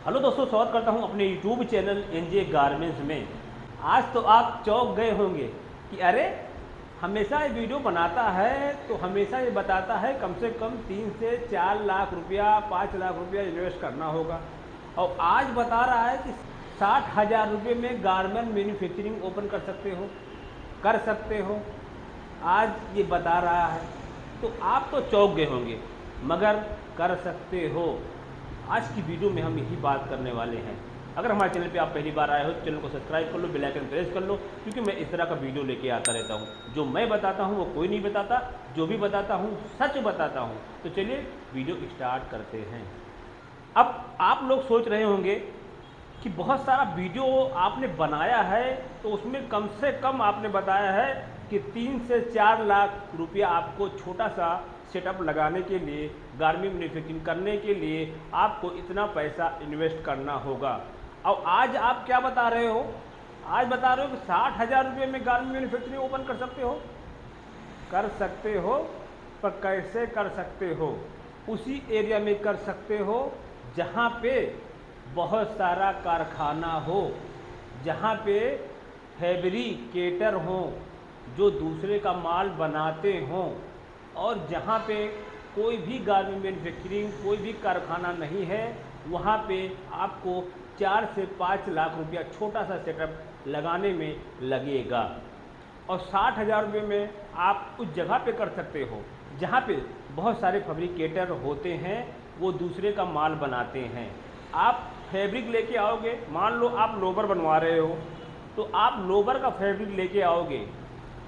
Hello दोस्तों, स्वागत करता हूं अपने यूट्यूब चैनल एनजे गारमेंट्स में। आज तो आप चौंक गए होंगे कि अरे हमेशा ये वीडियो बनाता है तो हमेशा ये बताता है कम से कम 3 से 4 लाख रुपया 5 लाख रुपया इन्वेस्ट करना होगा, और आज बता रहा है कि 60,000 रुपये में गारमेंट मैन्युफैक्चरिंग ओपन कर सकते हो। आज ये बता रहा है तो आप तो चौंक गए होंगे, मगर कर सकते हो। आज की वीडियो में हम यही बात करने वाले हैं। अगर हमारे चैनल पे आप पहली बार आए हो तो चैनल को सब्सक्राइब कर लो, बेल आइकन प्रेस कर लो, क्योंकि मैं इस तरह का वीडियो लेके आता रहता हूँ। जो मैं बताता हूँ वो कोई नहीं बताता, जो भी बताता हूँ सच बताता हूँ। तो चलिए वीडियो स्टार्ट करते हैं। अब आप लोग सोच रहे होंगे कि बहुत सारा वीडियो आपने बनाया है तो उसमें कम से कम आपने बताया है कि 3 से 4 लाख रुपया आपको छोटा सा सेटअप लगाने के लिए, गारमेंट मैन्युफैक्चरिंग करने के लिए आपको इतना पैसा इन्वेस्ट करना होगा। और आज आप क्या बता रहे हो? आज बता रहे हो कि 60,000 रुपये में गारमेंट मैन्युफैक्चरिंग ओपन कर सकते हो। कर सकते हो, पर कैसे कर सकते हो? उसी एरिया में कर सकते हो जहाँ पे बहुत सारा कारखाना हो, जहाँ पे फैब्रिकेटर हों जो दूसरे का माल बनाते हों, और जहाँ पे कोई भी गारमेंट मैन्युफैक्चरिंग कोई भी कारखाना नहीं है, वहाँ पे आपको 4 से 5 लाख रुपया छोटा सा सेटअप लगाने में लगेगा। और 60,000 रुपये में आप उस जगह पे कर सकते हो जहाँ पे बहुत सारे फैब्रिकेटर होते हैं, वो दूसरे का माल बनाते हैं। आप फैब्रिक लेके आओगे, मान लो आप लोबर बनवा रहे हो, तो आप लोबर का फैब्रिक लेके आओगे,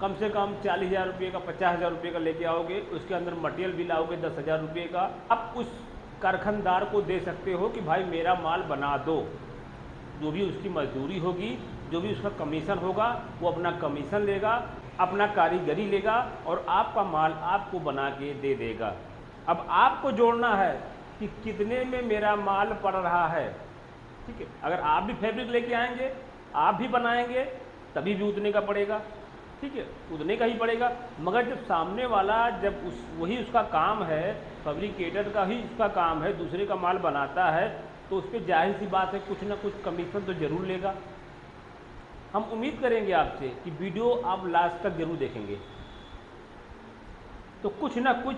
कम से कम 40,000 रुपये का 50,000 रुपये का लेके आओगे। उसके अंदर मटेरियल भी लाओगे 10,000 रुपये का। आप उस कारखानदार को दे सकते हो कि भाई मेरा माल बना दो। जो भी उसकी मजदूरी होगी, जो भी उसका कमीशन होगा, वो अपना कमीशन लेगा, अपना कारीगरी लेगा, और आपका माल आपको बना के दे देगा। अब आपको जोड़ना है कि कितने में मेरा माल पड़ रहा है। ठीक है, अगर आप भी फैब्रिक लेके आएंगे, आप भी बनाएंगे, तभी भी उतने का पड़ेगा। ठीक है, उतने का ही पड़ेगा। मगर जब सामने वाला, जब वही उसका काम है, फैब्रिकेटर का ही उसका काम है, दूसरे का माल बनाता है, तो उस पर जाहिर सी बात है कुछ ना कुछ कमीशन तो ज़रूर लेगा। हम उम्मीद करेंगे आपसे कि वीडियो आप लास्ट तक ज़रूर देखेंगे, तो कुछ ना कुछ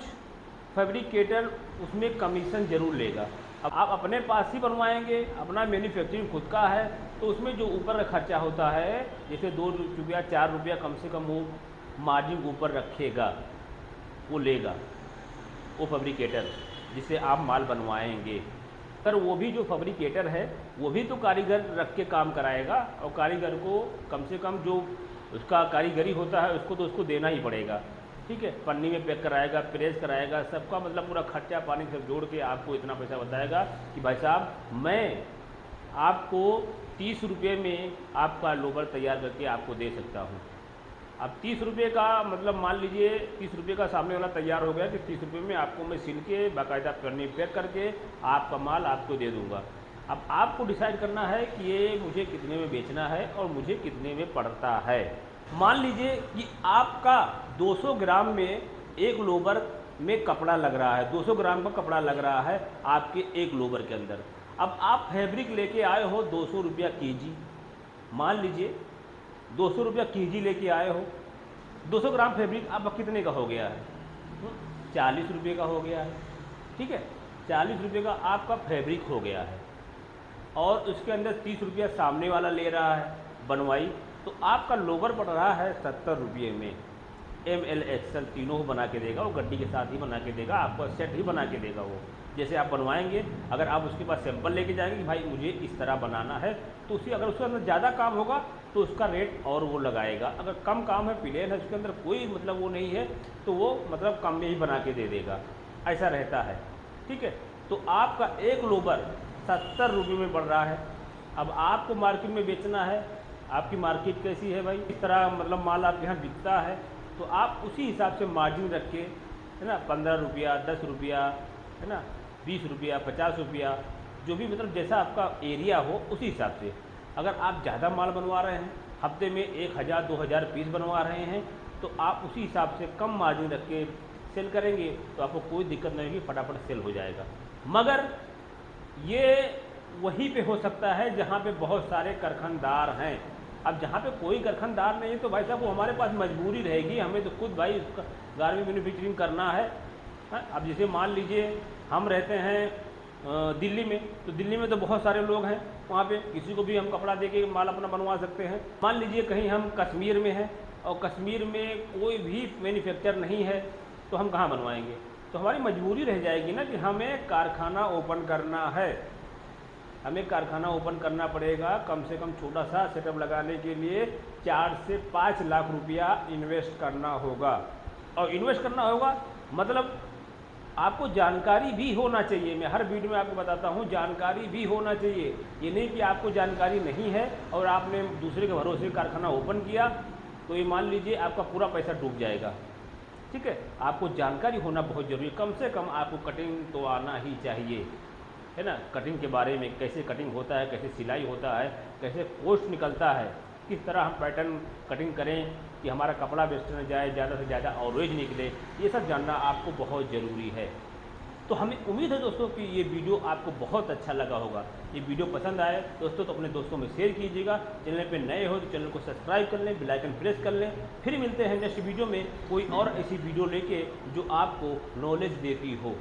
फैब्रिकेटर उसमें कमीशन ज़रूर लेगा। अब आप अपने पास ही बनवाएंगे, अपना मैन्युफैक्चरिंग खुद का है, तो उसमें जो ऊपर का खर्चा होता है, जैसे 2 रुपया 4 रुपया कम से कम वो मार्जिन ऊपर रखेगा, वो लेगा वो फैब्रिकेटर जिससे आप माल बनवाएंगे। पर वो भी जो फैब्रिकेटर है वो भी तो कारीगर रख के काम कराएगा, और कारीगर को कम से कम जो उसका कारीगरी होता है उसको तो उसको देना ही पड़ेगा। ठीक है, पन्नी में पैक कराएगा, प्रेस कराएगा, सबका मतलब पूरा खर्चा पानी सब जोड़ के आपको इतना पैसा बताएगा कि भाई साहब मैं आपको 30 रुपये में आपका लोबर तैयार करके आपको दे सकता हूँ। अब 30 रुपये का मतलब मान लीजिए 30 रुपये का सामने वाला तैयार हो गया कि 30 रुपये में आपको मैं सिल के बाकायदा पन्नी पैक करके आपका माल आपको दे दूँगा। अब आपको डिसाइड करना है कि ये मुझे कितने में बेचना है और मुझे कितने में पड़ता है। मान लीजिए कि आपका 200 ग्राम में एक लोबर में कपड़ा लग रहा है, 200 ग्राम का कपड़ा लग रहा है आपके एक लोबर के अंदर। अब आप फैब्रिक लेके आए हो 200 रुपया केजी, मान लीजिए 200 रुपया केजी लेके आए हो। 200 ग्राम फैब्रिक आपका कितने का हो गया है? 40 रुपये का हो गया है। ठीक है, 40 रुपये का आपका फैब्रिक हो गया है, और उसके अंदर 30 रुपया सामने वाला ले रहा है बनवाई, तो आपका लोबर पड़ रहा है 70 रुपये में। ML XL तीनों को बना के देगा, वो गड्डी के साथ ही बना के देगा, आपको सेट ही बना के देगा। वो जैसे आप बनवाएंगे, अगर आप उसके पास सैंपल लेके जाएंगे कि भाई मुझे इस तरह बनाना है, तो उसी अगर उसके अंदर ज़्यादा काम होगा तो उसका रेट और वो लगाएगा। अगर कम काम है, प्लेन है, उसके अंदर कोई मतलब वो नहीं है, तो वो मतलब कम में ही बना के दे देगा। ऐसा रहता है। ठीक है, तो आपका एक लोबर 70 रुपये में पड़ रहा है। अब आपको मार्केट में बेचना है, आपकी मार्केट कैसी है भाई, इस तरह मतलब माल आपके यहाँ बिकता है, तो आप उसी हिसाब से मार्जिन रख के, है ना, 15 रुपया 10 रुपया, है ना, 20 रुपया 50 रुपया, जो भी मतलब जैसा आपका एरिया हो उसी हिसाब से। अगर आप ज़्यादा माल बनवा रहे हैं, हफ्ते में 1000 2000 पीस बनवा रहे हैं, तो आप उसी हिसाब से कम मार्जिन रख के सेल करेंगे तो आपको कोई दिक्कत नहीं होगी, फटाफट सेल हो जाएगा। मगर ये वहीं पे हो सकता है जहाँ पे बहुत सारे कारखानदार हैं। अब जहाँ पे कोई कारखानदार नहीं है तो भाई साहब वो हमारे पास मजबूरी रहेगी, हमें तो खुद भाई उसका गारमेंट मैन्युफैक्चरिंग करना है। अब जैसे मान लीजिए हम रहते हैं दिल्ली में, तो दिल्ली में तो बहुत सारे लोग हैं, वहाँ पे किसी को भी हम कपड़ा दे के माल अपना बनवा सकते हैं। मान लीजिए कहीं हम कश्मीर में हैं और कश्मीर में कोई भी मैन्युफैक्चर नहीं है, तो हम कहाँ बनवाएंगे? तो हमारी मजबूरी रह जाएगी ना कि हमें कारखाना ओपन करना है, हमें कारखाना ओपन करना पड़ेगा। कम से कम छोटा सा सेटअप लगाने के लिए 4 से 5 लाख रुपया इन्वेस्ट करना होगा। और इन्वेस्ट करना होगा मतलब आपको जानकारी भी होना चाहिए। मैं हर वीडियो में आपको बताता हूँ, जानकारी भी होना चाहिए। ये नहीं कि आपको जानकारी नहीं है और आपने दूसरे के भरोसे कारखाना ओपन किया तो ये मान लीजिए आपका पूरा पैसा डूब जाएगा। ठीक है, आपको जानकारी होना बहुत ज़रूरी है। कम से कम आपको कटिंग तो आना ही चाहिए, है ना। कटिंग के बारे में, कैसे कटिंग होता है, कैसे सिलाई होता है, कैसे पोस्ट निकलता है, किस तरह हम पैटर्न कटिंग करें कि हमारा कपड़ा वेस्ट न जाए, ज़्यादा से ज़्यादा ऑरेंज निकले, ये सब जानना आपको बहुत ज़रूरी है। तो हमें उम्मीद है दोस्तों कि ये वीडियो आपको बहुत अच्छा लगा होगा। ये वीडियो पसंद आए दोस्तों तो अपने दोस्तों में शेयर कीजिएगा। चैनल पे नए हो तो चैनल को सब्सक्राइब कर लें, बेल आइकन प्रेस कर लें। फिर मिलते हैं नेक्स्ट वीडियो में कोई और ऐसी वीडियो लेके जो आपको नॉलेज देती हो।